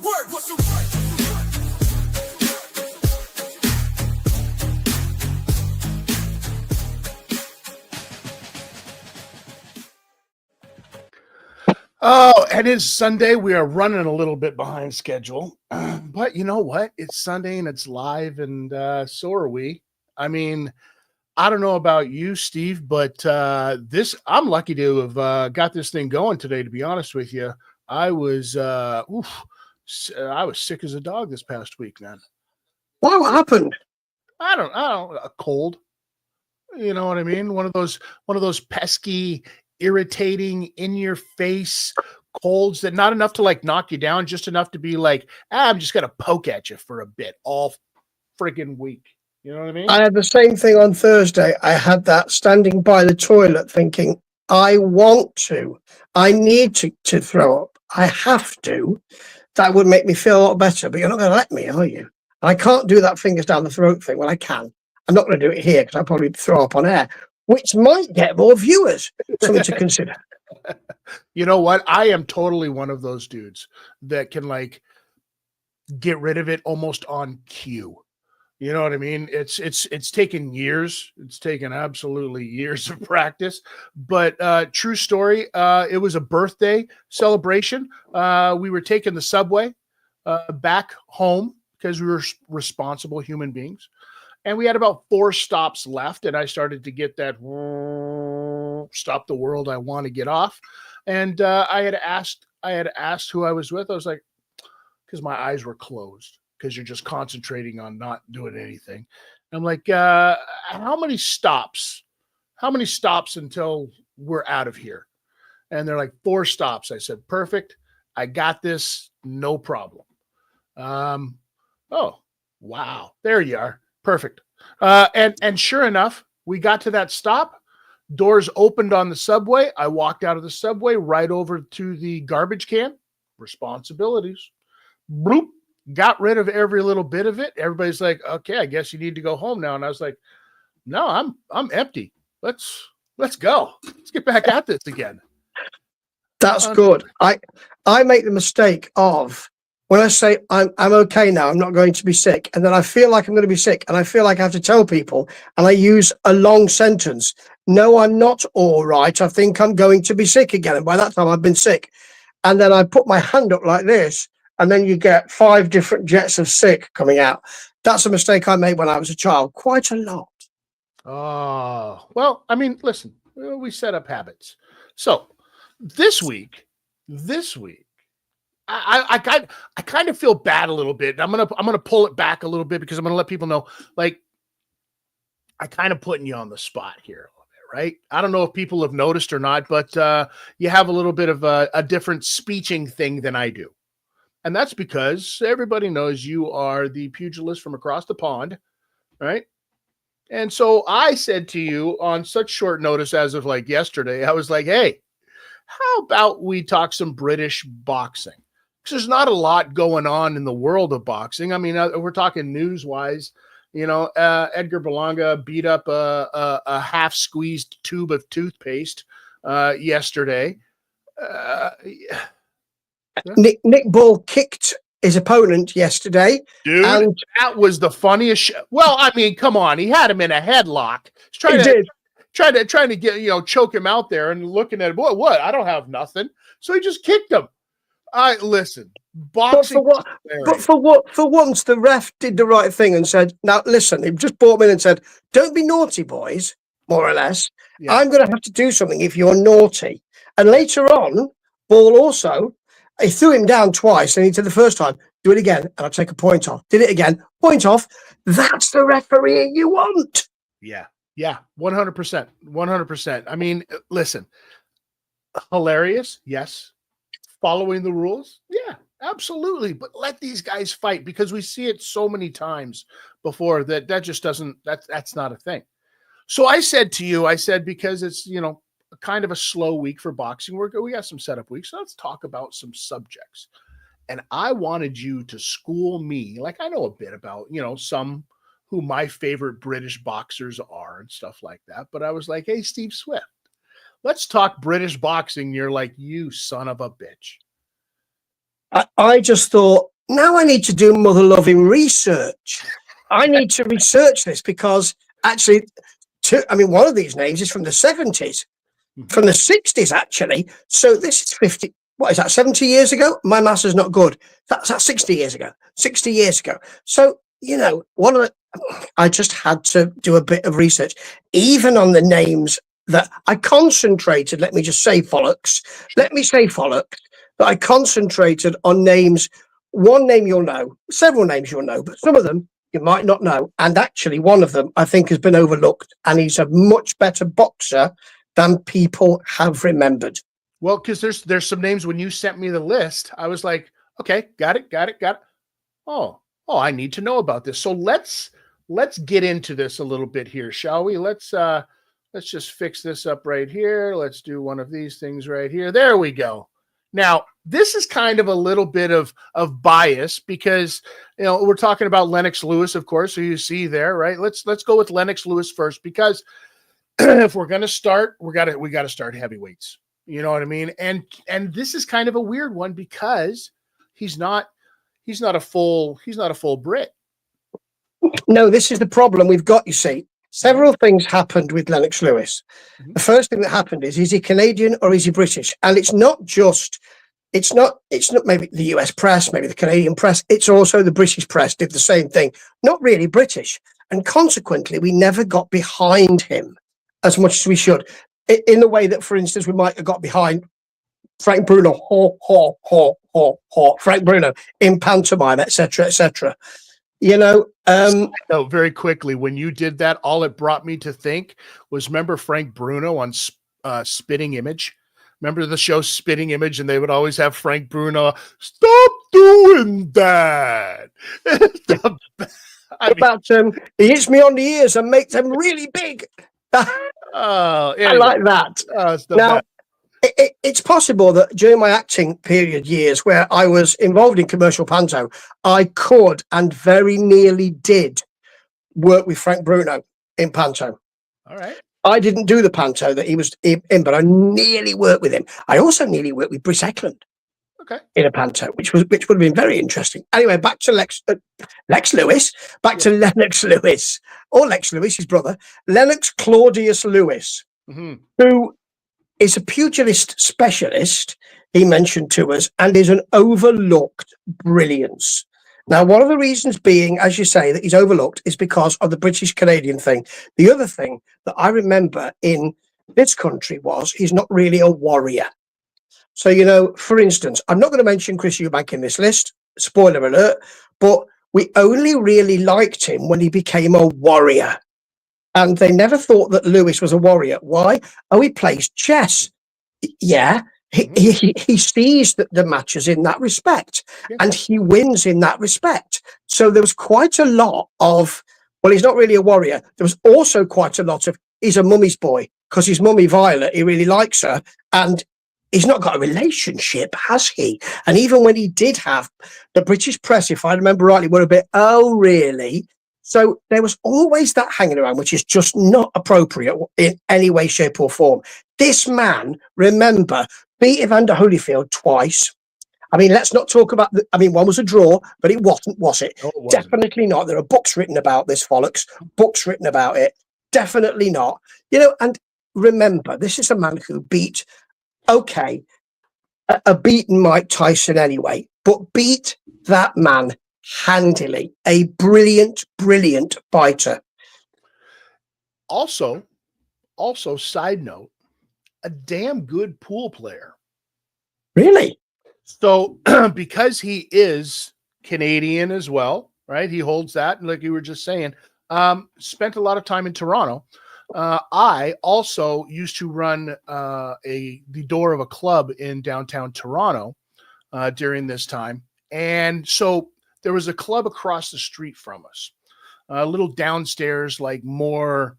word? What's the word? Oh, and it's Sunday. We are running a little bit behind schedule, but you know what? It's Sunday and it's live, and so are we. I mean, I don't know about you, Steve, but this I'm lucky to have got this thing going today. To be honest with you, I was I was sick as a dog this past week, man. What happened? I don't a cold. You know what I mean? One of those pesky, irritating, in your face colds that not enough to like knock you down, just enough to be like, I'm just gonna poke at you for a bit all friggin' week. You know what I mean? I had the same thing on Thursday. I had that standing by the toilet thinking, I want to. I need to throw up. I have to. That would make me feel a lot better, but you're not going to let me, are you? I can't do that fingers down the throat thing. Well, I can. I'm not going to do it here because I'll probably throw up on air, which might get more viewers. Something to consider. You know what? I am totally one of those dudes that can like get rid of it almost on cue. You know what I mean? It's taken years. It's taken absolutely years of practice. But true story. It was a birthday celebration. We were taking the subway back home because we were responsible human beings, and we had about 4 stops left. And I started to get that stop the world. I want to get off. And I had asked who I was with. I was like, because my eyes were closed, because you're just concentrating on not doing anything. I'm like, how many stops? How many stops until we're out of here? And they're like, 4 stops. I said, perfect. I got this. No problem. Oh, wow. There you are. Perfect. And sure enough, we got to that stop. Doors opened on the subway. I walked out of the subway right over to the garbage can. Responsibilities. Bloop. Got rid of every little bit of it. Everybody's like, okay, I guess you need to go home now. And I was like, no, I'm empty. Let's go. Let's get back at this again. That's good. I make the mistake of when I say I'm okay now, I'm not going to be sick, and then I feel like I'm going to be sick, and I feel like I have to tell people, and I use a long sentence. No, I'm not all right. I think I'm going to be sick again. And by that time I've been sick. And then I put my hand up like this, and then you get 5 different jets of sick coming out. That's a mistake I made when I was a child, quite a lot. Oh, well, I mean, listen, we set up habits. So this week, I kind of feel bad a little bit. I'm gonna pull it back a little bit because I'm gonna let people know, like, I kind of putting you on the spot here a little bit, right? I don't know if people have noticed or not, but you have a little bit of a different speeching thing than I do. And that's because everybody knows you are the pugilist from across the pond, right? And so I said to you on such short notice as of like yesterday, I was like, hey, how about we talk some British boxing? Because there's not a lot going on in the world of boxing. I mean, we're talking news-wise. You know, Edgar Berlanga beat up a half-squeezed tube of toothpaste yesterday. Nick Ball kicked his opponent yesterday. Dude, and that was the funniest. Well, I mean, come on. He had him in a headlock. He's trying to get, choke him out there, and looking at him, what? I don't have nothing. So he just kicked him. Listen, boxing. But for once, the ref did the right thing and said, now listen, he just brought him in and said, don't be naughty, boys, more or less. Yeah. I'm going to have to do something if you're naughty. And later on, Ball also, he threw him down twice, and he said the first time, do it again, and I'll take a point off. Did it again, point off. That's the referee you want. Yeah, 100%. 100%. I mean, listen, hilarious, yes. Following the rules, yeah, absolutely. But let these guys fight, because we see it so many times before that just doesn't, that's not a thing. So I said to you, because it's, kind of a slow week for boxing. We got some setup weeks. So let's talk about some subjects. And I wanted you to school me. Like, I know a bit about, some who my favorite British boxers are and stuff like that. But I was like, hey, Steve Swift, let's talk British boxing. You're like, you son of a bitch. I just thought now I need to do mother loving research. I need to research this because actually, one of these names is from the 70s, from the 60s, actually. So this is 50, what is that, 70 years ago? My maths is not good. That's 60 years ago. 60 years ago. So, I just had to do a bit of research, even on the names that I concentrated. Let me say Follocks, that I concentrated on names. One name you'll know, several names you'll know, but some of them you might not know. And actually, one of them I think has been overlooked, and he's a much better boxer than people have remembered. Well, because there's some names when you sent me the list, I was like, okay, got it. Oh, I need to know about this. So let's get into this a little bit here, shall we? Let's just fix this up right here. Let's do one of these things right here. There we go. Now, this is kind of a little bit of bias because, we're talking about Lennox Lewis, of course, who you see there, right? Let's go with Lennox Lewis first, because if we're going to start, we got to start heavyweights. You know what I mean? And this is kind of a weird one because he's not a full Brit. No, this is the problem we've got, you see. Several things happened with Lennox Lewis. Mm-hmm. The first thing that happened is he Canadian or is he British? And it's not maybe the US press, maybe the Canadian press. It's also the British press did the same thing. Not really British. And consequently, we never got behind him as much as we should. In the way that, for instance, we might have got behind Frank Bruno, Frank Bruno in pantomime, etc. No, very quickly, when you did that, all it brought me to think was, remember Frank Bruno on Spitting Image? Remember the show Spitting Image, and they would always have Frank Bruno, stop doing that. He hits me on the ears and makes them really big. I like that. Now, it's possible that during my acting period years where I was involved in commercial panto, I could and very nearly did work with Frank Bruno in panto. All right. I didn't do the panto that he was in, but I nearly worked with him. I also nearly worked with Britt Ekland. Okay. In a panto, which would have been very interesting. Anyway, back to Lex Lewis, to Lennox Lewis, or Lex Lewis, his brother, Lennox Claudius Lewis, who is a pugilist specialist, he mentioned to us, and is an overlooked brilliance. Now, one of the reasons being, as you say, that he's overlooked is because of the British-Canadian thing. The other thing that I remember in this country was he's not really a warrior. So, for instance, I'm not going to mention Chris Eubank in this list, spoiler alert, but we only really liked him when he became a warrior. And they never thought that Lewis was a warrior. Why? Oh, he plays chess. Yeah, he sees the matches in that respect, and he wins in that respect. So there was quite a lot of, well, he's not really a warrior. There was also quite a lot of, he's a mummy's boy, because his mummy Violet, he really likes her, and he's not got a relationship, has he? And even when he did have, the British press, if I remember rightly, were a bit, oh, really? So there was always that hanging around, which is just not appropriate in any way, shape or form. This man, remember, beat Evander Holyfield twice. I mean, let's not talk about, one was a draw, but it wasn't, was it? No, it wasn't. Definitely not. There are books written about this, Follocks, books written about it. Definitely not. And remember, this is a man who beat, a beaten Mike Tyson anyway, but beat that man handily. A brilliant fighter. Also, side note, a damn good pool player. Really? So because he is Canadian as well, right? He holds that, like you were just saying, spent a lot of time in Toronto. I also used to run the door of a club in downtown Toronto during this time. And so there was a club across the street from us, a little downstairs, like more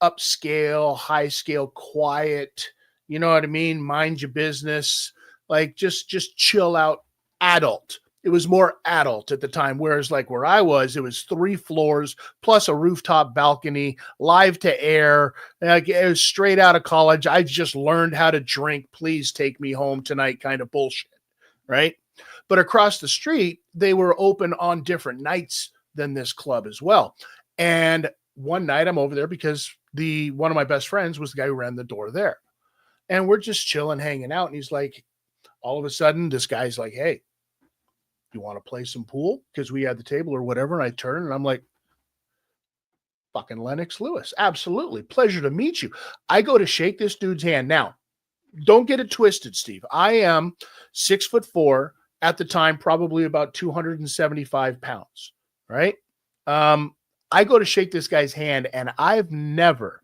upscale, high scale, quiet, you know what I mean? Mind your business, like just chill out adult. It was more adult at the time, whereas like where I was, it was 3 floors plus a rooftop balcony, live to air. It was straight out of college. I just learned how to drink. Please take me home tonight kind of bullshit, right? But across the street, they were open on different nights than this club as well. And one night I'm over there because one of my best friends was the guy who ran the door there. And we're just chilling, hanging out. And he's like, all of a sudden, this guy's like, hey, you want to play some pool? Because we had the table or whatever. And I turn and I'm like, fucking Lennox Lewis. Absolutely. Pleasure to meet you. I go to shake this dude's hand. Now, don't get it twisted, Steve. I am 6'4" at the time, probably about 275 pounds, right? I go to shake this guy's hand, and I've never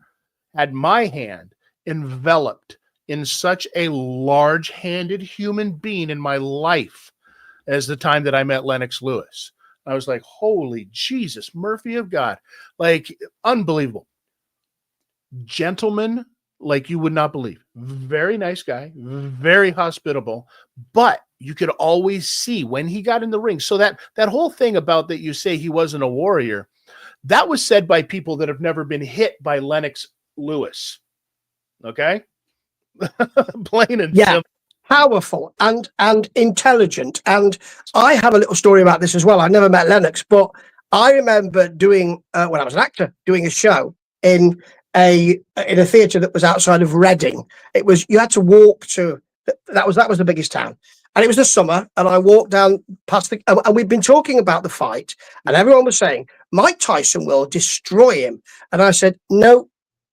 had my hand enveloped in such a large-handed human being in my life as the time that I met Lennox Lewis. I was like, holy Jesus, Murphy of God. Like, unbelievable. Gentleman like you would not believe. Very nice guy, very hospitable, but you could always see when he got in the ring. So that whole thing about that you say he wasn't a warrior, that was said by people that have never been hit by Lennox Lewis. Okay? Plain and simple. Powerful and intelligent. And I have a little story about this as well. I never met Lennox, but I remember doing, when I was an actor, doing a show in a theatre that was outside of Reading. It was, you had to walk to, that was the biggest town. And it was the summer, and I walked down past and we'd been talking about the fight, and everyone was saying, Mike Tyson will destroy him. And I said, no,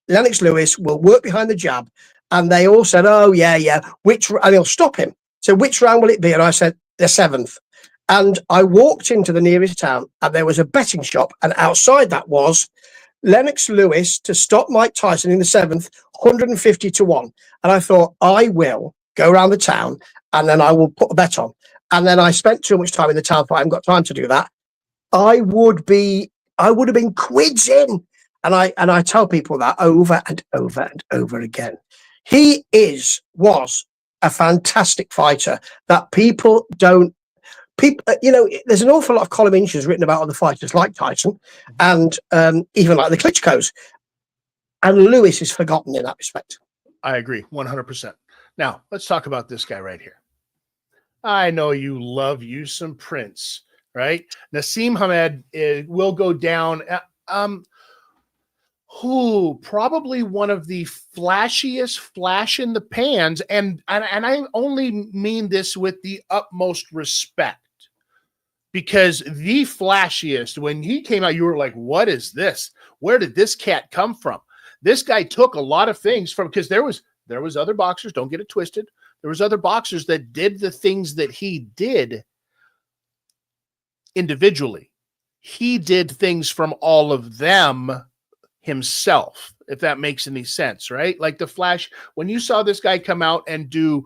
Lennox Lewis will work behind the jab. And they all said, oh, yeah, and he'll stop him. So which round will it be? And I said, the 7th. And I walked into the nearest town, and there was a betting shop. And outside that was Lennox Lewis to stop Mike Tyson in the 7th, 150-1. And I thought, I will go around the town, and then I will put a bet on. And then I spent too much time in the town, but I haven't got time to do that. I would have been quids in. And I tell people that over and over and over again. He was a fantastic fighter that people, there's an awful lot of column inches written about other fighters like Tyson and even like the Klitschko's. And Lewis is forgotten in that respect. I agree 100%. Now, let's talk about this guy right here. I know you love you some Prince, right? Naseem Hamed will go down. Probably one of the flashiest flash in the pans, and I only mean this with the utmost respect, because the flashiest, when he came out, you were like, what is this? Where did this cat come from? This guy took a lot of things from, because there was other boxers, don't get it twisted. There was other boxers that did the things that he did individually. He did things from all of them himself, if that makes any sense, right? Like the Flash, when you saw this guy come out and do,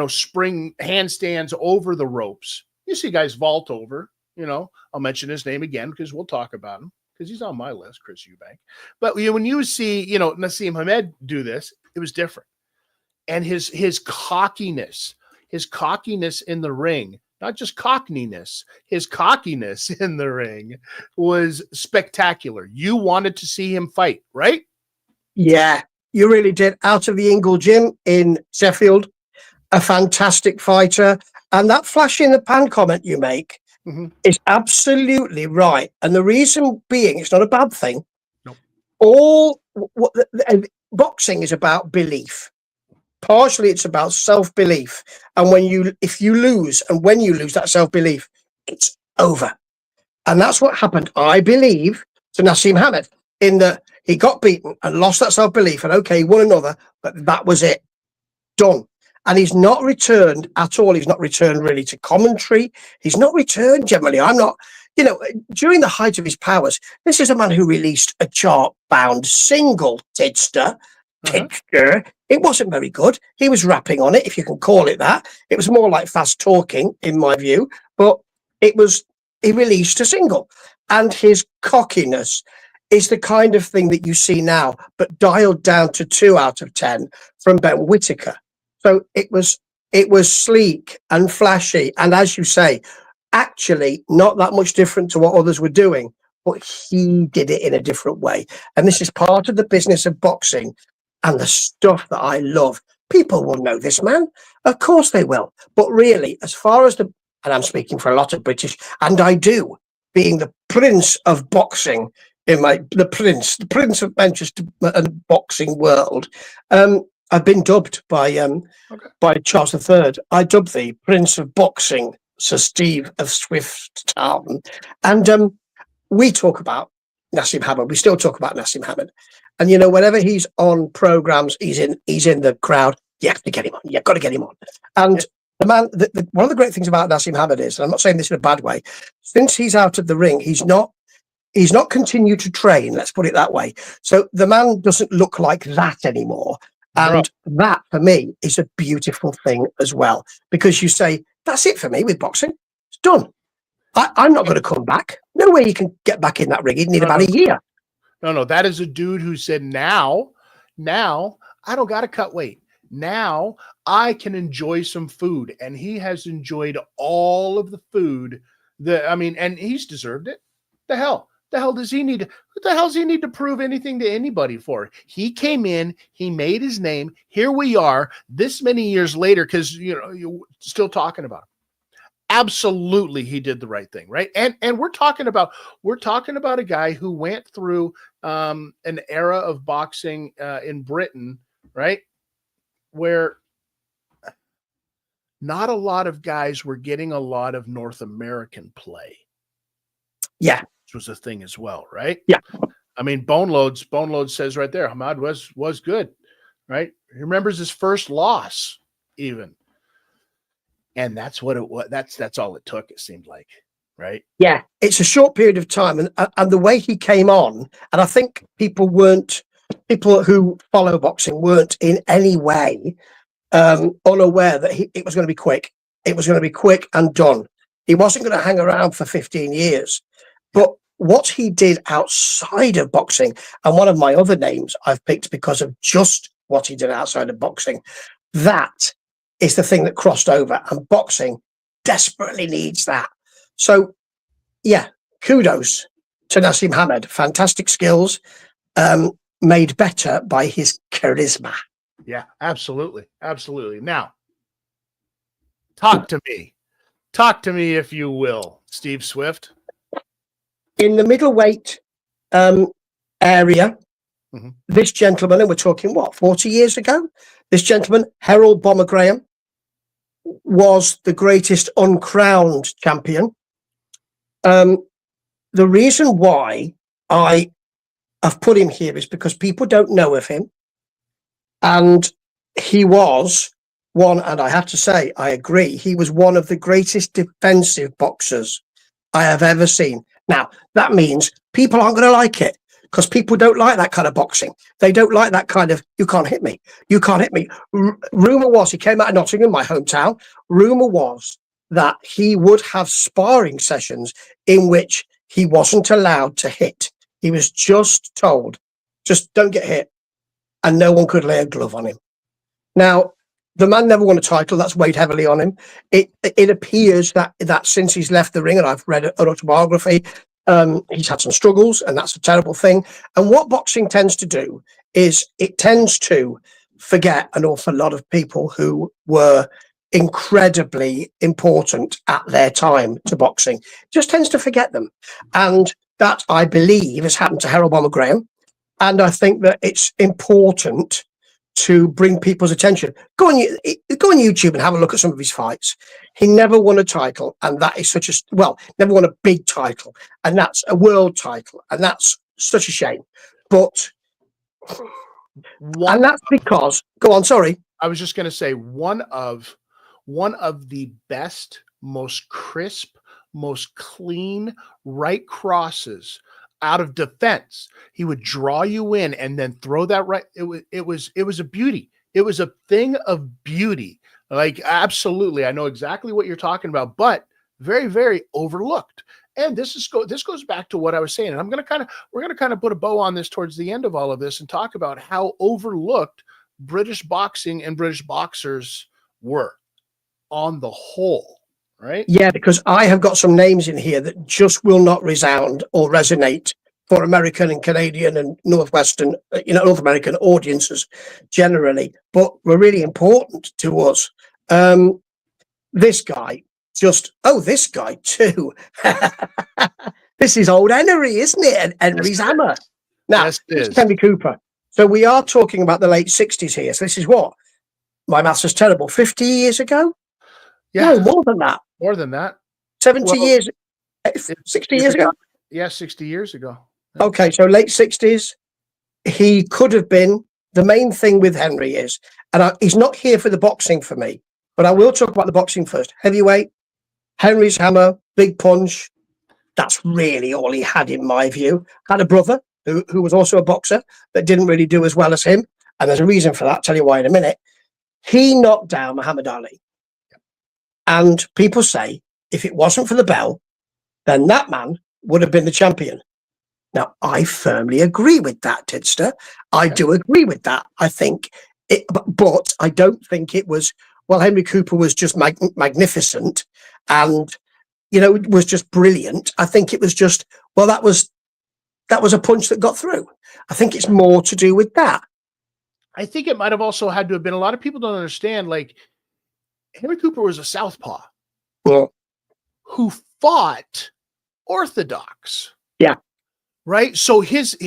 spring handstands over the ropes, you see guys vault over, I'll mention his name again because we'll talk about him because he's on my list, Chris Eubank. But when you see, Naseem Hamed do this, it was different. And his cockiness in the ring, not just cockneyness, his cockiness in the ring was spectacular. You wanted to see him fight, right? Yeah, you really did. Out of the Ingle Gym in Sheffield, a fantastic fighter. And that flash in the pan comment you make is absolutely right. And the reason being, it's not a bad thing. Nope. Boxing is about belief. Partially, it's about self-belief. And if you lose, and when you lose that self-belief, it's over. And that's what happened, I believe, to Naseem Hamed, in that he got beaten and lost that self-belief. And okay, he won another, but that was it. Done. And he's not returned at all. He's not returned really to commentary. He's not returned generally. I'm not, during the height of his powers, this is a man who released a chart-bound single, Tidster. It wasn't very good. He was rapping on it, if you can call it that. It was more like fast talking, in my view, but he released a single. And his cockiness is the kind of thing that you see now, but dialed down to 2 out of 10 from Ben Whittaker. So it was sleek and flashy. And as you say, actually not that much different to what others were doing, but he did it in a different way. And this is part of the business of boxing. And the stuff that I love, people will know this man. Of course they will. But really, as far as the and I'm speaking for a lot of British, and I do, being the prince of boxing the prince of Manchester and boxing world. I've been dubbed by Charles III. I dubbed the Prince of Boxing, Sir Steve of Swift Town, and we talk about Nassim Hamed. We still talk about Nassim Hamed, and whenever he's on programs, he's in the crowd. You have to get him on. You've got to get him on. And the man, one of the great things about Nassim Hamed is, and I'm not saying this in a bad way, since he's out of the ring, he's not continued to train. Let's put it that way. So the man doesn't look like that anymore. And that, for me, is a beautiful thing as well, because you say, that's it for me with boxing. It's done. I'm not going to come back. No way you can get back in that ring. You'd need about a year. No, that is a dude who said, now I don't got to cut weight. Now I can enjoy some food. And he has enjoyed all of the food and he's deserved it. The hell does he need? What the hell does he need to prove anything to anybody for? He came in, he made his name. Here we are, this many years later, because you're still talking about him. Absolutely, he did the right thing, right? And we're talking about a guy who went through an era of boxing in Britain, right, where not a lot of guys were getting a lot of North American play. Yeah. Was a thing as well, right? Yeah. I mean, Bone Loads says right there, Hamed was good, right? He remembers his first loss, even, and that's what it was. That's all it took. It seemed like, right? Yeah, it's a short period of time, and the way he came on, and I think people who follow boxing weren't in any way unaware that it was going to be quick. It was going to be quick and done. He wasn't going to hang around for 15 years. But what he did outside of boxing, and one of my other names I've picked because of just what he did outside of boxing, that is the thing that crossed over, and boxing desperately needs that. So, yeah, kudos to Nassim Hamed. Fantastic skills, made better by his charisma. Yeah, absolutely. Absolutely. Now, talk to me. Talk to me, if you will, Steve Swift. In the middleweight area, this gentleman, and we're talking, 40 years ago? This gentleman, Harold Bomber Graham, was the greatest uncrowned champion. The reason why I have put him here is because people don't know of him. And he was one, and I have to say, I agree, he was one of the greatest defensive boxers I have ever seen. Now, that means people aren't going to like it, because people don't like that kind of boxing. They don't like that kind of, you can't hit me. You can't hit me. Rumour was, he came out of Nottingham, my hometown. Rumour was that he would have sparring sessions in which he wasn't allowed to hit. He was just told, just don't get hit. And no one could lay a glove on him. Now, the man never won a title. That's weighed heavily on him. It appears that since he's left the ring, and I've read an autobiography, he's had some struggles, and that's a terrible thing. And what boxing tends to do is it tends to forget an awful lot of people who were incredibly important at their time to boxing. It just tends to forget them. And that, I believe, has happened to Harold Bomber Graham. And I think that it's important to bring people's attention. Go on YouTube and have a look at some of his fights. He never won a title, and that is never won a big title, and that's a world title, and that's such a shame. But and that's because, go on, sorry. I was just going to say one of the best, most crisp, most clean right crosses out of defense. He would draw you in and then throw that right. It was a beauty. It was a thing of beauty. Like, absolutely. I know exactly what you're talking about, but very, very overlooked. And this goes back to what I was saying. And we're going to kind of put a bow on this towards the end of all of this and talk about how overlooked British boxing and British boxers were on the whole. Right? Yeah, because I have got some names in here that just will not resound or resonate for American and Canadian and Northwestern, North American audiences generally, but were really important to us. This guy, just, oh, this guy too. This is old Henry, isn't it? And Henry's hammer. Now, Yes, it it's is. Henry Cooper. So we are talking about the late 60s here. So this is what? My maths is terrible. 50 years ago? Yeah, No, more than that. more than that. 70 Well, years, 60 years ago? Yeah, 60 years ago. Okay, so late 60s. He could have been. The main thing with Henry is, and he's not here for the boxing for me, but I will talk about the boxing first. Heavyweight, Henry's hammer, big punch. That's really all he had, in my view. Had a brother who was also a boxer that didn't really do as well as him. And there's a reason for that. I'll tell you why in a minute. He knocked down Muhammad Ali. And people say if it wasn't for the bell, then that man would have been the champion. Now, I firmly agree with that, Tidster. I do agree with that. I think it, but I don't think it was, well, Henry Cooper was just magnificent and, you know, it was just brilliant. I think it was just, well, that was a punch that got through. I think it's more to do with that. I think it might have also had to have been, a lot of people don't understand, like, Henry Cooper was a southpaw Well, who fought orthodox. Yeah. Right. So his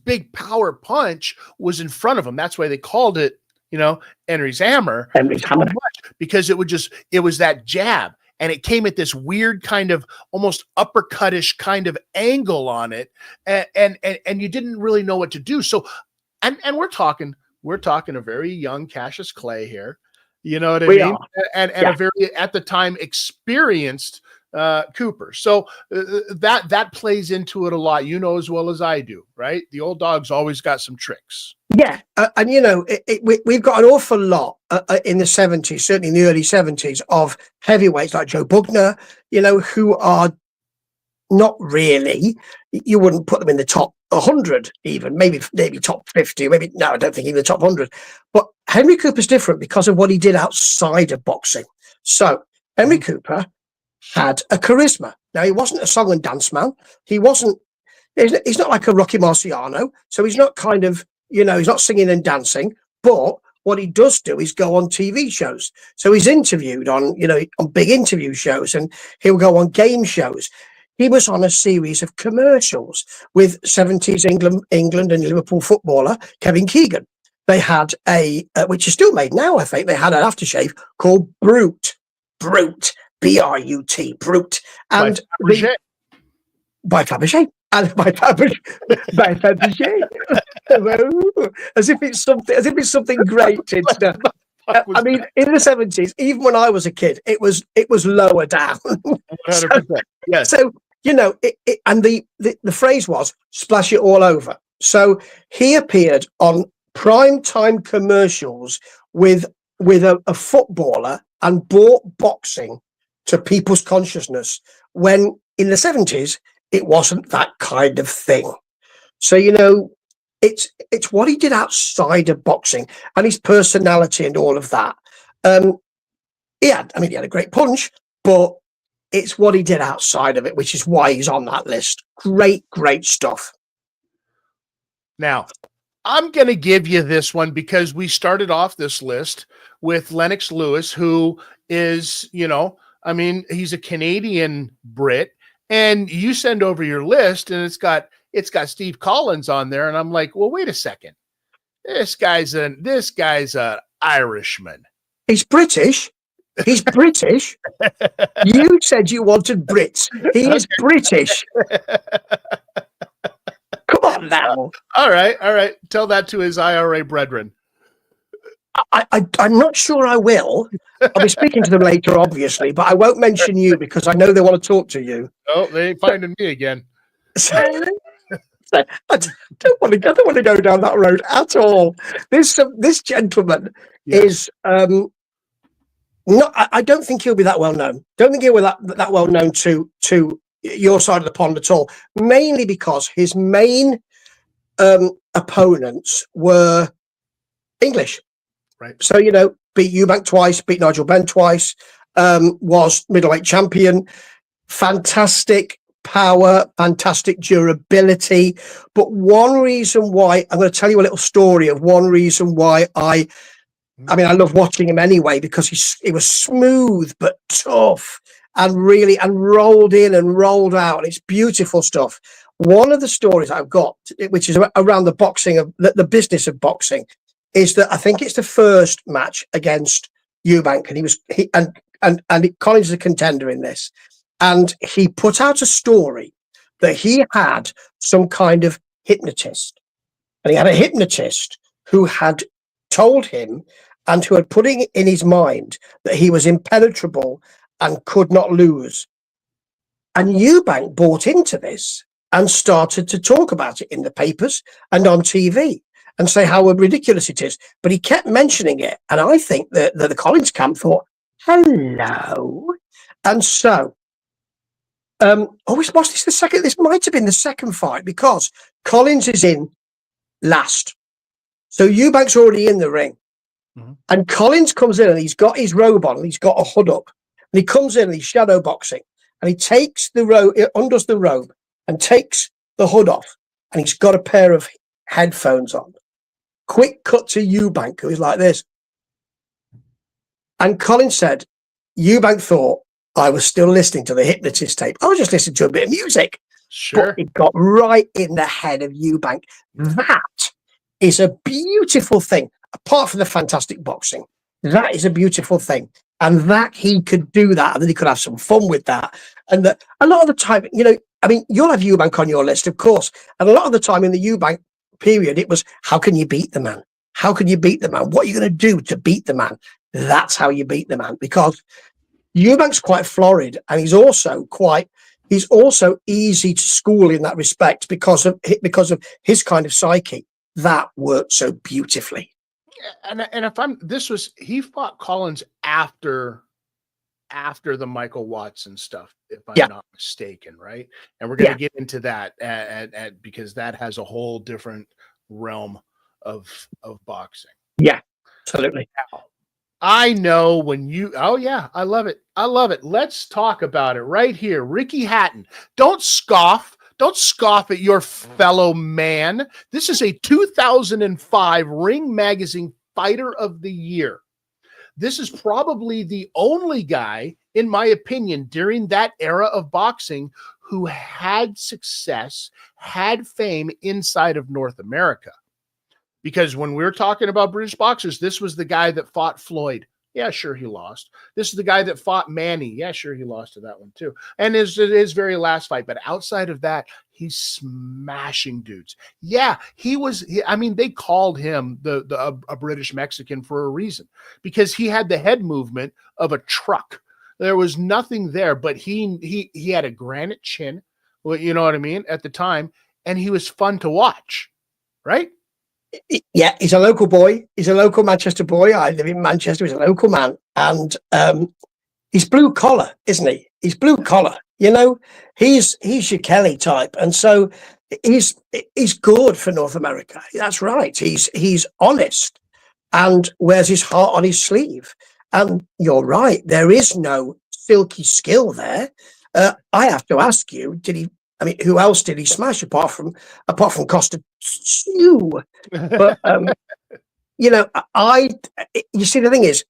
big power punch was in front of him. That's why they called it, you know, Henry's hammer. Henry's hammer. Because it was that jab, and it came at this weird kind of almost uppercutish kind of angle on it. And you didn't really know what to do. So, and we're talking a very young Cassius Clay here. You know what I mean? And a very, at the time, experienced Cooper. So that plays into it a lot, you know, as well as I do, right? The old dog's always got some tricks. Yeah. And, you know, we've got an awful lot in the 70s, certainly in the early 70s, of heavyweights like Joe Bugner, you know, who are not really, you wouldn't put them in the top 100 even, maybe top 50, maybe, no, I don't think even the top 100. But Henry Cooper's different because of what he did outside of boxing. So Henry Cooper had a charisma. Now, he wasn't a song and dance man. He's not like a Rocky Marciano. So he's not kind of, you know, he's not singing and dancing. But what he does do is go on TV shows. So he's interviewed on, you know, on big interview shows, and he'll go on game shows. He was on a series of commercials with 70s England and Liverpool footballer Kevin Keegan. They had which is still made now, I think. They had an aftershave called Brute, B-R-U-T, Brute. And by Fabergé. And by Fabergé. As if it's something great. I mean, in the 70s, even when I was a kid, it was lower down. 100%. Yes. So, you know, and the phrase was splash it all over. So he appeared on prime time commercials with a footballer and brought boxing to people's consciousness, when in the 70s it wasn't that kind of thing. So, you know, it's what he did outside of boxing and his personality and all of that. He had a great punch, but it's what he did outside of it, which is why he's on that list. Great stuff. Now, I'm going to give you this one because we started off this list with Lennox Lewis, who is, you know, I mean, he's a Canadian Brit, and you send over your list and it's got Steve Collins on there. And I'm like, well, wait a second. This guy's an Irishman. He's British. He's British. You said you wanted Brits. He is British. Come on now. All right. Tell that to his IRA brethren. I'm not sure I will. I'll be speaking to them later, obviously, but I won't mention you because I know they want to talk to you. Oh, they ain't finding me again. So, I don't want to go down that road at all. This gentleman is not. I don't think he'll be that well known. Don't think he'll be that well known to your side of the pond at all. Mainly because his main opponents were English. Right. So, you know, beat Eubank twice, beat Nigel Benn twice, was middleweight champion, fantastic power, fantastic durability. But one reason why, I'm going to tell you a little story of one reason why I I mean, I love watching him anyway because he was smooth but tough and really and rolled in and rolled out. And it's beautiful stuff. One of the stories I've got, which is around the boxing of the business of boxing, is that I think it's the first match against Eubank, and Collins is a contender in this, and he put out a story that he had some kind of hypnotist, and he had a hypnotist who had told him and who had put it in his mind that he was impenetrable and could not lose. And Eubank bought into this and started to talk about it in the papers and on TV and say how ridiculous it is. But he kept mentioning it. And I think that the Collins camp thought, hello. And so, was this the second? This might have been the second fight because Collins is in last. So Eubank's already in the ring. Mm-hmm. And Collins comes in and he's got his robe on and he's got a hood up. And he comes in and he's shadow boxing. And he takes the robe, undoes the robe and takes the hood off. And he's got a pair of headphones on. Quick cut to Eubank, who is like this. And Collins said, Eubank thought I was still listening to the hypnotist tape. I was just listening to a bit of music. Sure. But it got right in the head of Eubank. That is a beautiful thing. Apart from the fantastic boxing, that is a beautiful thing. And that he could do that and then he could have some fun with that. And that a lot of the time, I mean, you'll have Eubank on your list, of course. And a lot of the time in the Eubank period, it was, how can you beat the man? How can you beat the man? What are you going to do to beat the man? That's how you beat the man, because Eubank's quite florid and he's also easy to school in that respect because of his kind of psyche. That worked so beautifully. And if he fought Collins after the Michael Watson stuff, if I'm not mistaken, right? And we're going to get into that because that has a whole different realm of boxing. Yeah, absolutely. Now, I know I love it. I love it. Let's talk about it right here. Ricky Hatton. Don't scoff at your fellow man. This is a 2005 Ring Magazine Fighter of the Year. This is probably the only guy, in my opinion, during that era of boxing who had success, had fame inside of North America. Because when we were talking about British boxers, this was the guy that fought Floyd. Yeah, sure, he lost. This is the guy that fought Manny. Yeah, sure, he lost to that one too. And his very last fight. But outside of that, he's smashing dudes. Yeah, they called him a British Mexican for a reason, because he had the head movement of a truck. There was nothing there, but he had a granite chin, you know what I mean, at the time, and he was fun to watch, right? Yeah, he's a local boy. He's a local Manchester boy. I live in Manchester. He's a local man. And he's blue collar, isn't he? He's blue collar. He's your Kelly type. And so he's good for North America. That's right. He's honest and wears his heart on his sleeve. And you're right. There is no silky skill there. I have to ask you, who else did he smash apart from Costa Stew? But you see, the thing is,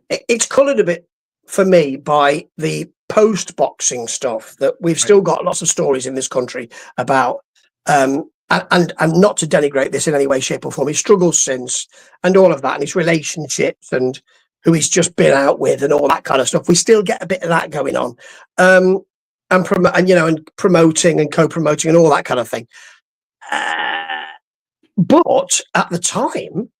it's coloured a bit for me by the post-boxing stuff that we've still got lots of stories in this country about, and not to denigrate this in any way, shape, or form. His struggles since and all of that, and his relationships and who he's just been out with and all that kind of stuff. We still get a bit of that going on. And promoting and co-promoting and all that kind of thing. But at the time,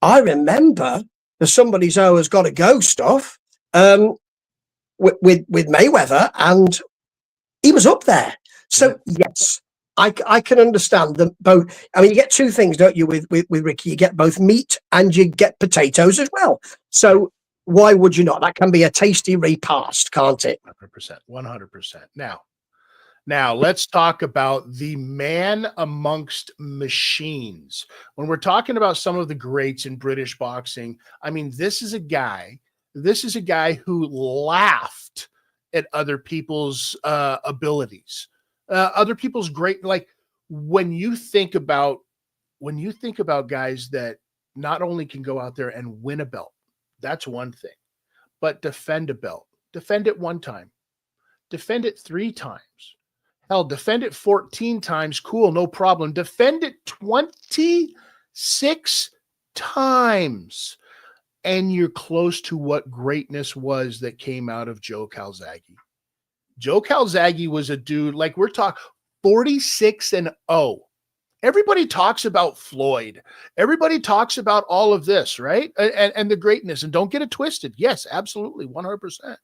I remember the Somebody's O Has Got to Go stuff with Mayweather, and he was up there. So yes, I can understand them both. I mean, you get two things, don't you, with Ricky? You get both meat and you get potatoes as well. So why would you not? That can be a tasty repast, can't it? 100%. Now let's talk about the man amongst machines. When we're talking about some of the greats in British boxing, I mean, this is a guy who laughed at other people's abilities, other people's great. Like when you think about guys that not only can go out there and win a belt, that's one thing, but defend a belt. Defend it one time. Defend it 3 times. Hell, defend it 14 times. Cool, no problem. Defend it 26 times. And you're close to what greatness was that came out of Joe Calzaghe. Joe Calzaghe was a dude, like we're talking 46-0. Everybody talks about Floyd. Everybody talks about all of this, right? And the greatness. And don't get it twisted. Yes, absolutely, 100%.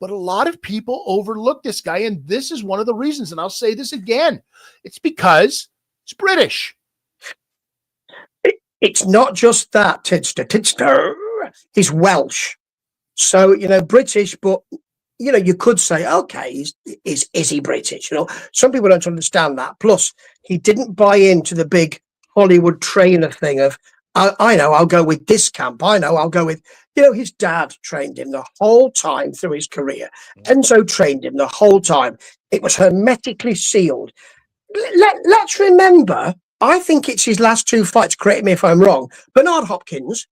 But a lot of people overlook this guy, and this is one of the reasons. And I'll say this again. It's because it's British. It's not just that, Tidster. He's Welsh. So, British, but, you could say, okay, is he British? Some people don't understand that. Plus, he didn't buy into the big Hollywood trainer thing of, I know, I'll go with this camp. I know, I'll go with, his dad trained him the whole time through his career. Enzo trained him the whole time. It was hermetically sealed. Let's remember, I think it's his last 2 fights, correct me if I'm wrong, Bernard Hopkins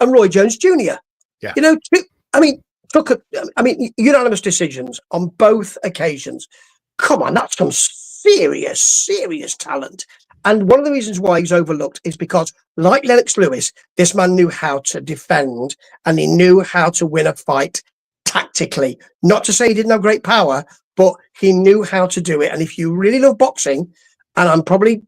and Roy Jones Jr. Yeah. Unanimous decisions on both occasions. Come on, that's some serious talent. And one of the reasons why he's overlooked is because, like Lennox Lewis, this man knew how to defend and he knew how to win a fight tactically. Not to say he didn't have great power, but he knew how to do it. And if you really love boxing, and I'm probably,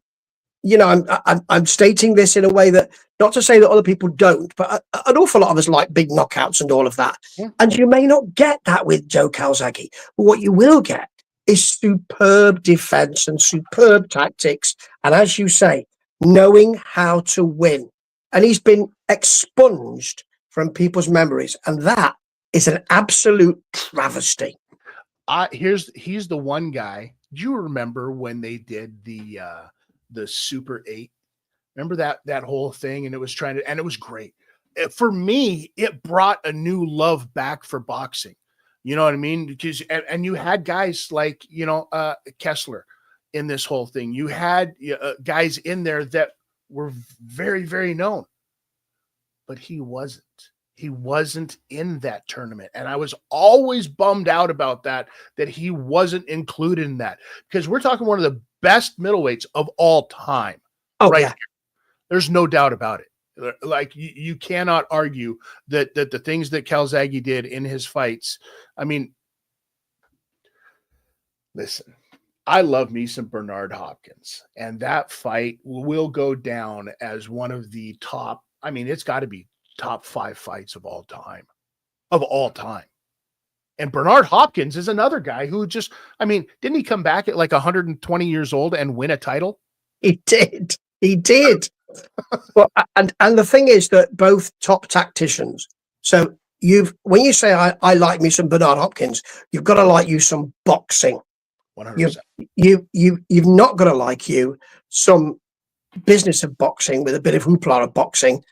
I'm stating this in a way that, not to say that other people don't, but an awful lot of us like big knockouts and all of that. Yeah. And you may not get that with Joe Calzaghe, but what you will get is superb defense and superb tactics. And as you say, knowing how to win. And he's been expunged from people's memories. And that is an absolute travesty. He's the one guy. Do you remember when they did the Super 8? Remember that whole thing? And it was and it was great. For me, it brought a new love back for boxing. You know what I mean? Because and you had guys like Kessler in this whole thing. You had guys in there that were very, very known, but he wasn't. He wasn't in that tournament, and I was always bummed out about that he wasn't included in that, because we're talking one of the best middleweights of all time. Oh, right yeah. Here. There's no doubt about it. Like you cannot argue that the things that Calzaghe did in his fights. I mean, listen, I love me some Bernard Hopkins, and that fight will go down as one of the top. I mean, it's got to be top 5 fights of all time. And Bernard Hopkins is another guy who didn't he come back at like 120 years old and win a title? He did. Well, and the thing is that both top tacticians. So when you say I like me some Bernard Hopkins, you've got to like you some boxing. 100%. You've not got to like you some business of boxing with a bit of hoopla of boxing,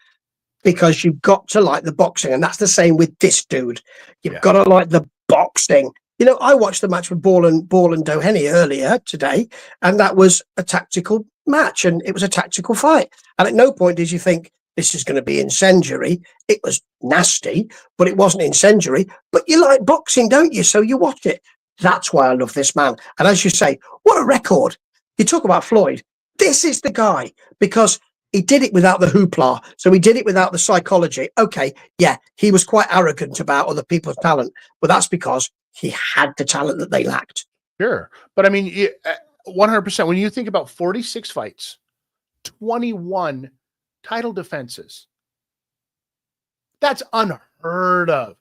because you've got to like the boxing. And that's the same with this dude. You've got to like the boxing. I watched the match with Ball and Doheny earlier today, and that was a tactical match, and it was a tactical fight. And at no point did you think this is going to be incendiary. It was nasty, but it wasn't incendiary. But you like boxing, don't you? So you watch it. That's why I love this man. And as you say, what a record. You talk about Floyd. This is the guy, because he did it without the hoopla. So he did it without the psychology. Okay, yeah, he was quite arrogant about other people's talent, but that's because he had the talent that they lacked. Sure. But I mean, 100%, when you think about 46 fights, 21 title defenses, that's unheard of.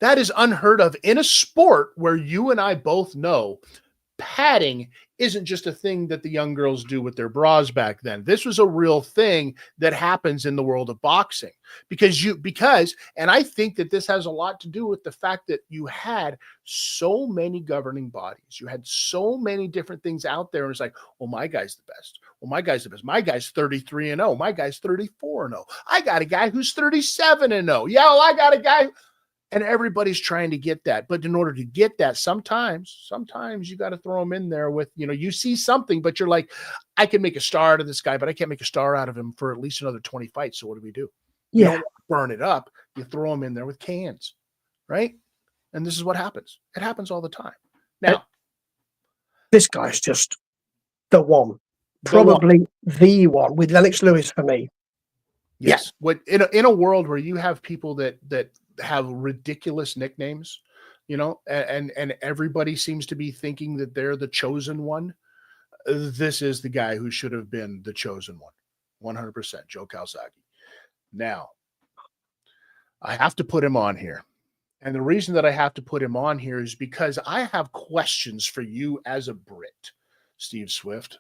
That is unheard of in a sport where you and I both know padding isn't just a thing that the young girls do with their bras back then. This was a real thing that happens in the world of boxing, and I think that this has a lot to do with the fact that you had so many governing bodies. You had so many different things out there. And it's like, well, my guy's the best. Well, my guy's the best. My guy's 33-0. My guy's 34-0. I got a guy who's 37-0. Yeah, well, I got a guy. And everybody's trying to get that. But in order to get that, sometimes you got to throw them in there with, you see something, but you're like, I can make a star out of this guy, but I can't make a star out of him for at least another 20 fights. So what do? You Yeah. don't want to burn it up. You throw him in there with cans, right? And this is what happens. It happens all the time. Now, this guy's just the one, probably the one with Lennox Lewis for me. yes. What in a world where you have people that have ridiculous nicknames, and everybody seems to be thinking that they're the chosen one. This is the guy who should have been the chosen one, 100%, Joe Calzaghe. Now, I have to put him on here. And the reason that I have to put him on here is because I have questions for you as a Brit, Steve Swift.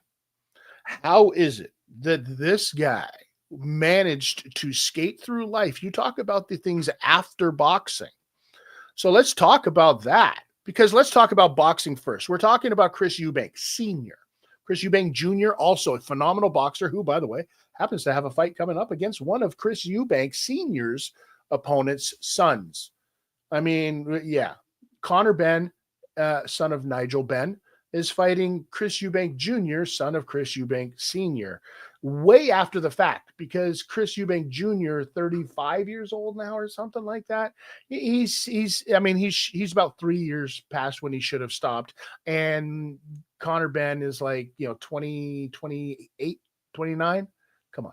How is it that this guy managed to skate through life? You talk about the things after boxing. So let's talk about that, because let's talk about boxing first. We're talking about Chris Eubank Sr. Chris Eubank Jr., also a phenomenal boxer who, by the way, happens to have a fight coming up against one of Chris Eubank Sr.'s opponent's sons. I mean, yeah, Conor Benn, son of Nigel Benn, is fighting Chris Eubank Jr., son of Chris Eubank Sr., way after the fact, because Chris Eubank Jr., 35 years old now or something like that. He's about 3 years past when he should have stopped. And Conor Benn is like, 20, 28, 29. Come on.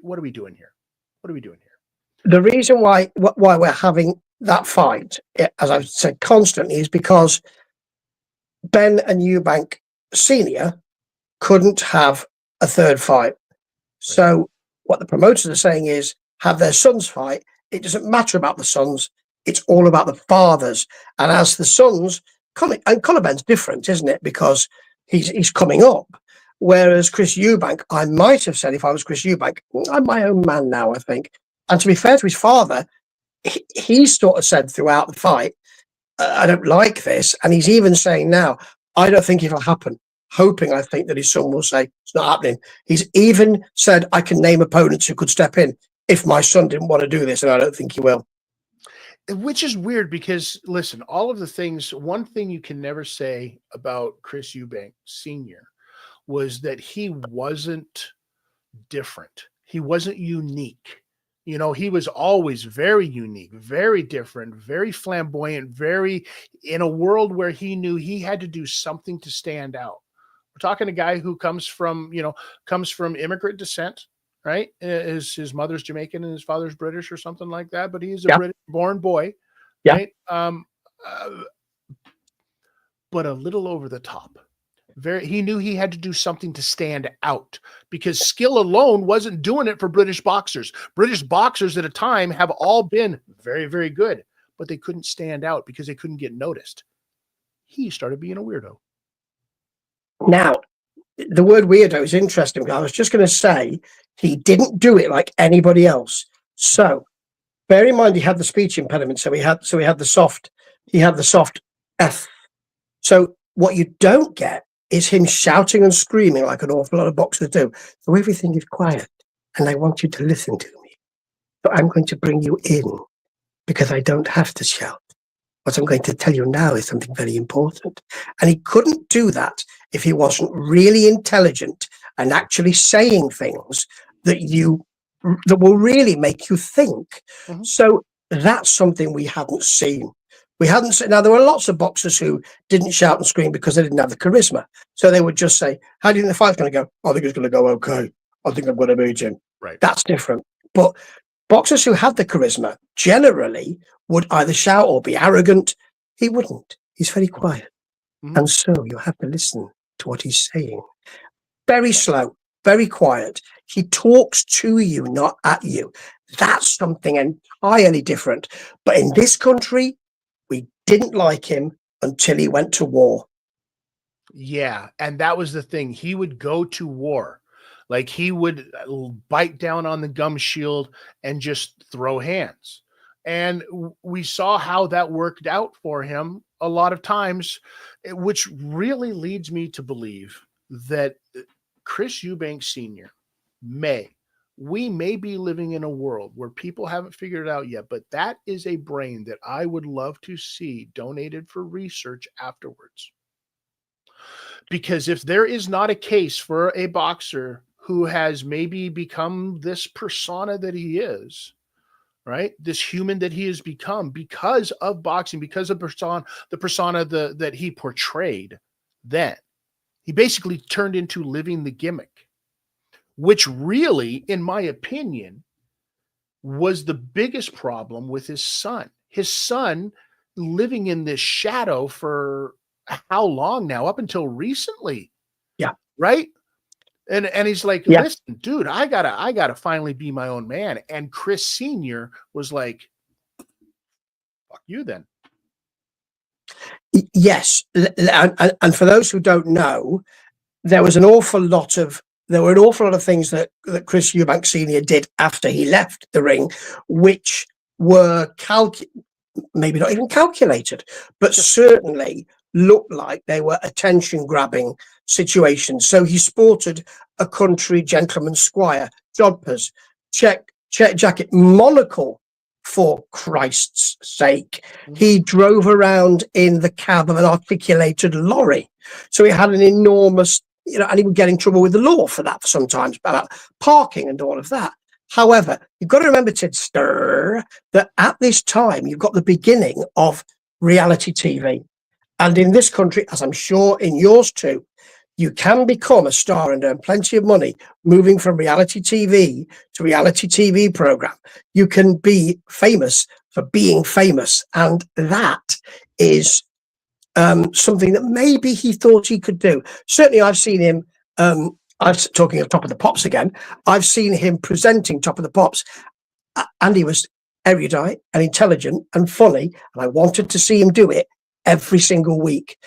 What are we doing here? What are we doing here? The reason why we're having that fight, as I've said constantly, is because Ben and Eubank Sr. couldn't have a third fight. So what the promoters are saying is have their sons fight. It doesn't matter about the sons. It's all about the fathers. And as the sons, and Conor Benn's different, isn't it? Because he's coming up. Whereas Chris Eubank, I might have said if I was Chris Eubank, I'm my own man now, I think. And to be fair to his father, he sort of said throughout the fight, I don't like this. And he's even saying now, I don't think it'll happen. Hoping, I think, that his son will say, it's not happening. He's even said, I can name opponents who could step in if my son didn't want to do this, and I don't think he will. Which is weird because, listen, all of the things, one thing you can never say about Chris Eubank Sr. was that he wasn't different. He wasn't unique. He was always very unique, very different, very flamboyant, very in a world where he knew he had to do something to stand out. We're talking a guy who comes from immigrant descent, right? His mother's Jamaican and his father's British or something like that, but he's a British born boy, right? But a little over the top. He knew he had to do something to stand out because skill alone wasn't doing it for British boxers. British boxers at a time have all been very, very good, but they couldn't stand out because they couldn't get noticed. He started being a weirdo. Now, the word weirdo is interesting. I was just going to say he didn't do it like anybody else. So bear in mind he had the speech impediment. So he had the soft F. So what you don't get is him shouting and screaming like an awful lot of boxers do. So everything is quiet, and I want you to listen to me. So I'm going to bring you in because I don't have to shout. What I'm going to tell you now is something very important. And he couldn't do that if he wasn't really intelligent and actually saying things that will really make you think. Mm-hmm. So that's something we hadn't seen. Now, there were lots of boxers who didn't shout and scream because they didn't have the charisma. So they would just say, how do you think the fight's going to go? I think it's going to go okay. I think I'm going to beat him. Right. That's different. But boxers who had the charisma generally would either shout or be arrogant. He wouldn't. He's very quiet. Mm-hmm. And so you have to listen to what he's saying. Very slow, very quiet. He talks to you, not at you. That's something entirely different. But in this country, we didn't like him until he went to war. Yeah, and that was the thing. He would go to war. Like he would bite down on the gum shield and just throw hands. And we saw how that worked out for him a lot of times, which really leads me to believe that Chris Eubank Sr. may we may be living in a world where people haven't figured it out yet, but that is a brain that I would love to see donated for research afterwards. Because if there is not a case for a boxer who has maybe become this persona that he is, right? This human that he has become because of boxing, because of the persona that he portrayed, then he basically turned into living the gimmick, which really, in my opinion, was the biggest problem with his son. His son living in this shadow for how long now? Up until recently. Yeah. Right? And he's like, Yeah. listen, dude, I gotta finally be my own man. And Chris Sr. was like, fuck you then. Yes. And for those who don't know, there were an awful lot of things that Chris Eubank Sr. did after he left the ring, which were maybe not even calculated, but certainly looked like they were attention grabbing situations. So he sported a country gentleman squire, jodhpurs, check jacket, monocle, for Christ's sake. He drove around in the cab of an articulated lorry. So he had an enormous, and he would get in trouble with the law for that sometimes, about parking and all of that. However, you've got to remember, Tidster, that at this time, you've got the beginning of reality TV. And in this country, as I'm sure in yours too, you can become a star and earn plenty of money moving from reality TV to reality TV program. You can be famous for being famous. And that is something that maybe he thought he could do. Certainly, I've seen him. I'm talking of Top of the Pops again. I've seen him presenting Top of the Pops, and he was erudite and intelligent and funny, and I wanted to see him do it every single week.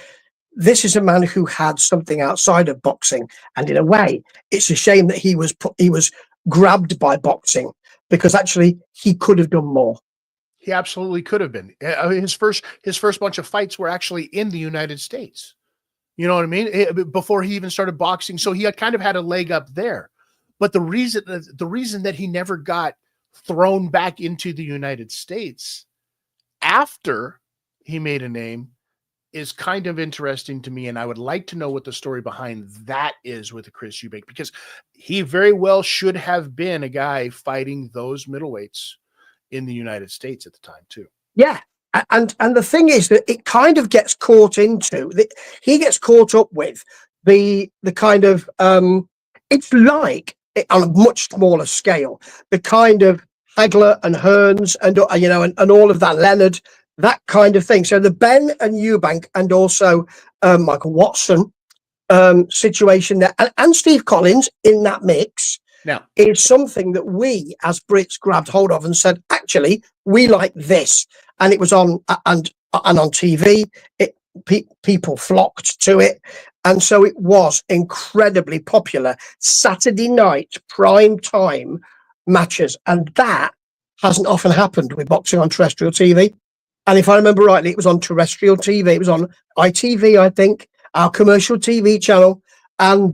This is a man who had something outside of boxing, and in a way, it's a shame that he was grabbed by boxing, because actually he could have done more. He absolutely could have been. His first bunch of fights were actually in the United States. You know what I mean? Before he even started boxing, so he had kind of had a leg up there. But the reason that he never got thrown back into the United States after he made a name is kind of interesting to me, and I would like to know what the story behind that is with Chris Eubank, because he very well should have been a guy fighting those middleweights in the United States at the time too. Yeah. And the thing is that it kind of gets caught into he gets caught up with the kind of it's like on a much smaller scale, the kind of Hagler and Hearns and and all of that, Leonard, that kind of thing. So the Ben and Eubank and also Michael Watson situation there, and Steve Collins in that mix now is something that we as Brits grabbed hold of and said, actually, we like this. And it was on and on TV. People flocked to it, and so it was incredibly popular. Saturday night prime time matches, and that hasn't often happened with boxing on terrestrial TV. And if I remember rightly, it was on terrestrial TV. It was on ITV, I think, our commercial TV channel, and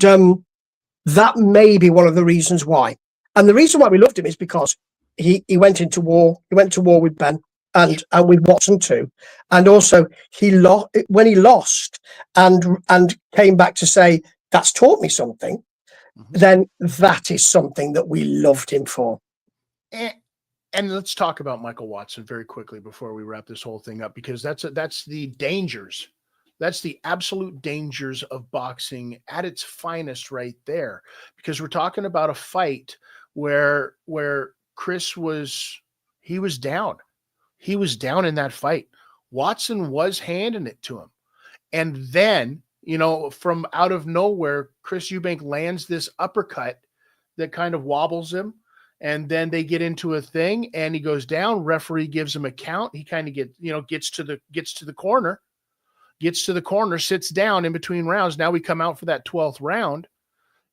that may be one of the reasons why. And the reason why we loved him is because he went into war. He went to war with Ben. And with Watson too, and also when he lost and came back to say that's taught me something. Then that is something that we loved him for. And let's talk about Michael Watson very quickly before we wrap this whole thing up, because that's the dangers. That's the absolute dangers of boxing at its finest right there, because we're talking about a fight where Chris was down. He was down in that fight. Watson was handing it to him. And then, from out of nowhere, Chris Eubank lands this uppercut that kind of wobbles him. And then they get into a thing and he goes down. Referee gives him a count. He kind of gets to the corner, sits down in between rounds. Now we come out for that 12th round,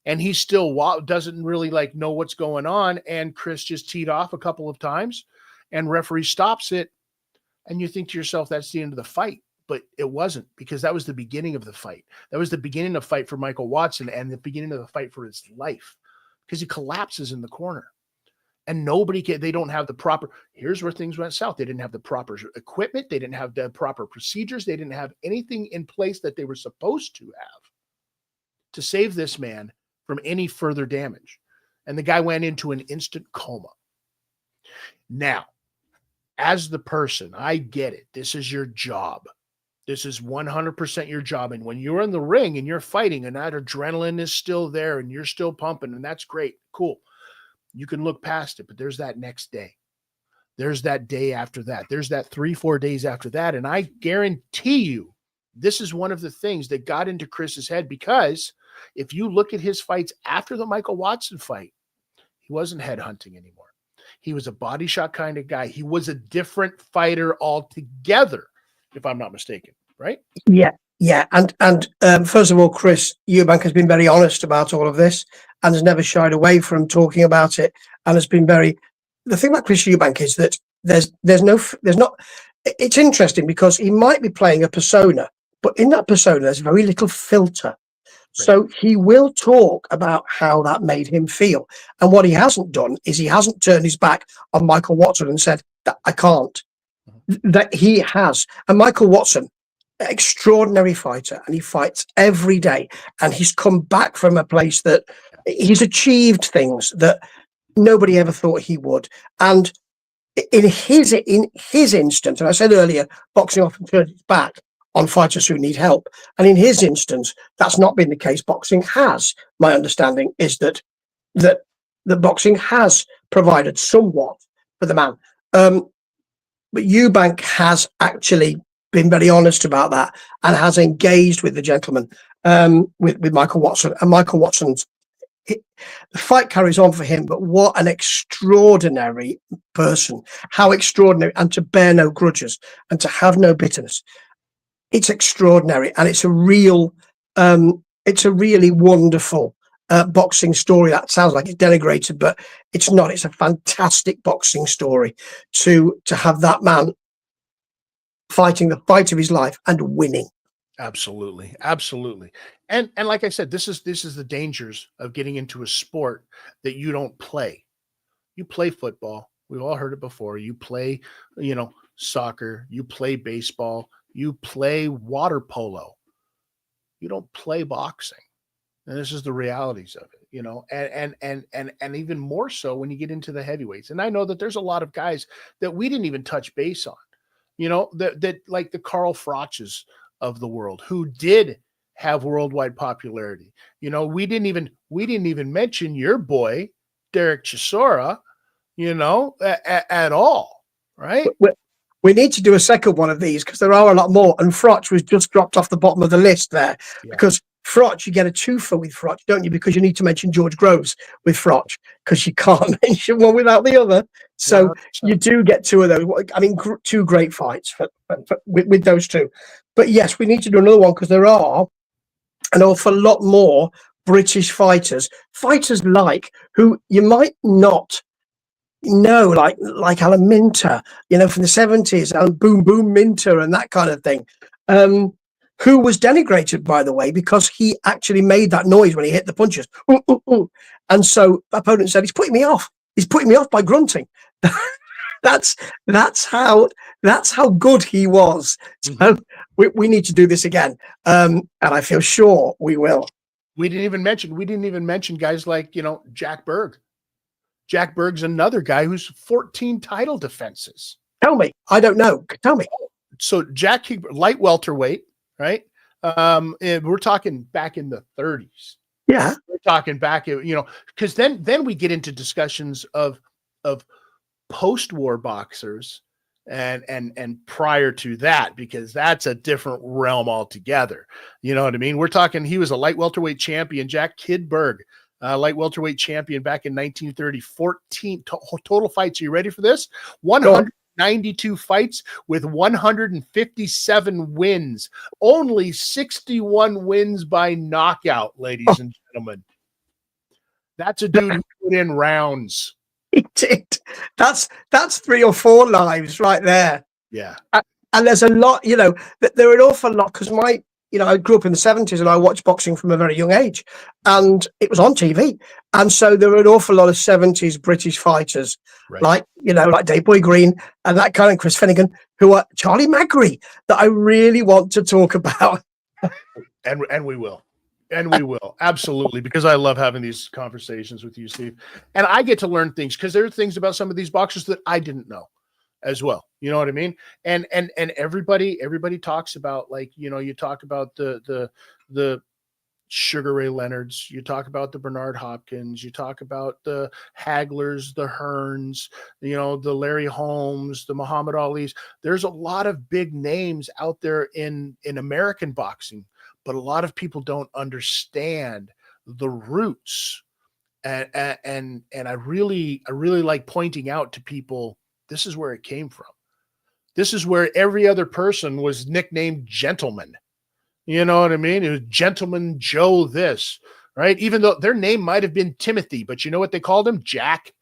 and he still doesn't really know what's going on. And Chris just teed off a couple of times, and referee stops it, and you think to yourself, that's the end of the fight. But it wasn't, because that was the beginning of the fight. That was the beginning of the fight for Michael Watson, and the beginning of the fight for his life, because he collapses in the corner. And nobody can, they don't have the proper, here's where things went south. They didn't have the proper equipment. They didn't have the proper procedures. They didn't have anything in place that they were supposed to have to save this man from any further damage. And the guy went into an instant coma. Now, as the person, I get it. This is your job. This is 100% your job. And when you're in the ring and you're fighting and that adrenaline is still there and you're still pumping, and that's great, cool. You can look past it, but there's that next day. There's that day after that. There's that 3-4 days after that. And I guarantee you, this is one of the things that got into Chris's head, because if you look at his fights after the Michael Watson fight, he wasn't headhunting anymore. He was a body shot kind of guy. He was a different fighter altogether, if I'm not mistaken, right? Yeah. Yeah. And first of all, Chris Eubank has been very honest about all of this and has never shied away from talking about it, and has been very, the thing about Chris Eubank is that there's not, it's interesting because he might be playing a persona, but in that persona, there's very little filter. So he will talk about how that made him feel. And what he hasn't done is he hasn't turned his back on Michael Watson and said that I can't. That he has. And Michael Watson, extraordinary fighter, and he fights every day. And he's come back from a place that he's achieved things that nobody ever thought he would. And in his instance, and I said earlier, boxing often turns its back on fighters who need help. And in his instance, that's not been the case. Boxing has, my understanding is that the boxing has provided somewhat for the man. But Eubank has actually been very honest about that and has engaged with the gentleman, with Michael Watson. And Michael Watson's, the fight carries on for him, but what an extraordinary person. How extraordinary. And to bear no grudges and to have no bitterness. It's extraordinary, and it's a really wonderful boxing story. That sounds like it's denigrated, but it's not. It's a fantastic boxing story to have that man fighting the fight of his life and winning. Absolutely. Absolutely. And like I said, this is the dangers of getting into a sport that you don't play. You play football. We've all heard it before. You play, soccer, you play baseball, you play water polo. You don't play boxing. And this is the realities of it, and even more so when you get into the heavyweights. And I know that there's a lot of guys that we didn't even touch base on, that like the Carl Frochs of the world, who did have worldwide popularity. We didn't even mention your boy, Derek Chisora, at all. Right. We need to do a second one of these because there are a lot more. And Froch was just dropped off the bottom of the list there, because Froch, you get a twofer with Froch, don't you? Because you need to mention George Groves with Froch, because you can't mention one without the other. So you do get two of those. I mean, two great fights with those two. But yes, we need to do another one because there are an awful lot more British fighters like who you might not know, like Alan Minter, from the 70s, and Boom Boom Minter and that kind of thing, who was denigrated, by the way, because he actually made that noise when he hit the punches. Ooh, ooh, ooh. And so the opponent said, he's putting me off by grunting. that's how good he was. So we need to do this again, and I feel sure we will. We didn't even mention guys like Jack Berg. Jack Berg's another guy who's 14 title defenses. Tell me. I don't know. Tell me. So Jack, light welterweight, right? We're talking back in the 30s. Yeah. We're talking back, because then we get into discussions of post-war boxers and prior to that, because that's a different realm altogether. You know what I mean? We're talking, he was a light welterweight champion, Jack Kid Berg. Light welterweight champion back in 1930, 14 total fights. Are you ready for this? 192 fights with 157 wins. Only 61 wins by knockout, ladies and gentlemen. That's a dude who put in rounds. He did. That's 3 or 4 lives right there. Yeah. And there's a lot, there are an awful lot, because I grew up in the 70s and I watched boxing from a very young age, and it was on TV. And so there were an awful lot of 70s British fighters, Right. like Dave Boy Green and that kind of Chris Finnegan, who are Charlie Magri, that I really want to talk about. And we will. And we will. Absolutely. Because I love having these conversations with you, Steve. And I get to learn things because there are things about some of these boxers that I didn't know as well. You know what I mean? And everybody talks about, like, you talk about the Sugar Ray Leonards, you talk about the Bernard Hopkins, you talk about the Haglers, the Hearns, the Larry Holmes, the Muhammad Ali's. There's a lot of big names out there in American boxing, but a lot of people don't understand the roots. And I really like pointing out to people, this is where it came from. This is where every other person was nicknamed gentleman. You know what I mean? It was Gentleman Joe this, right? Even though their name might have been Timothy, but you know what they called him? Jack.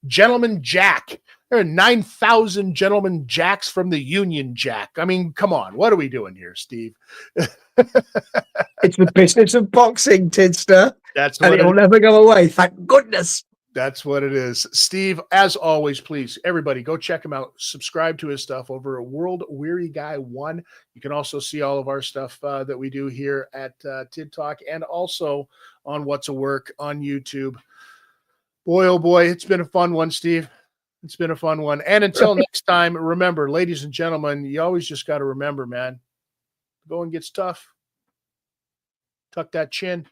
Gentleman Jack. There are 9,000 Gentleman Jacks from the Union Jack. I mean, come on. What are we doing here, Steve? It's the business of boxing, Tidster. That's And what it will never go away. Thank goodness. That's what it is. Steve, as always, please, everybody, go check him out. Subscribe to his stuff over at World Weary Guy 1. You can also see all of our stuff that we do here at Tid Talk, and also on What's a Work on YouTube. Boy, oh boy, it's been a fun one, Steve. It's been a fun one. And until next time, remember, ladies and gentlemen, you always just got to remember, man, the going gets tough. Tuck that chin.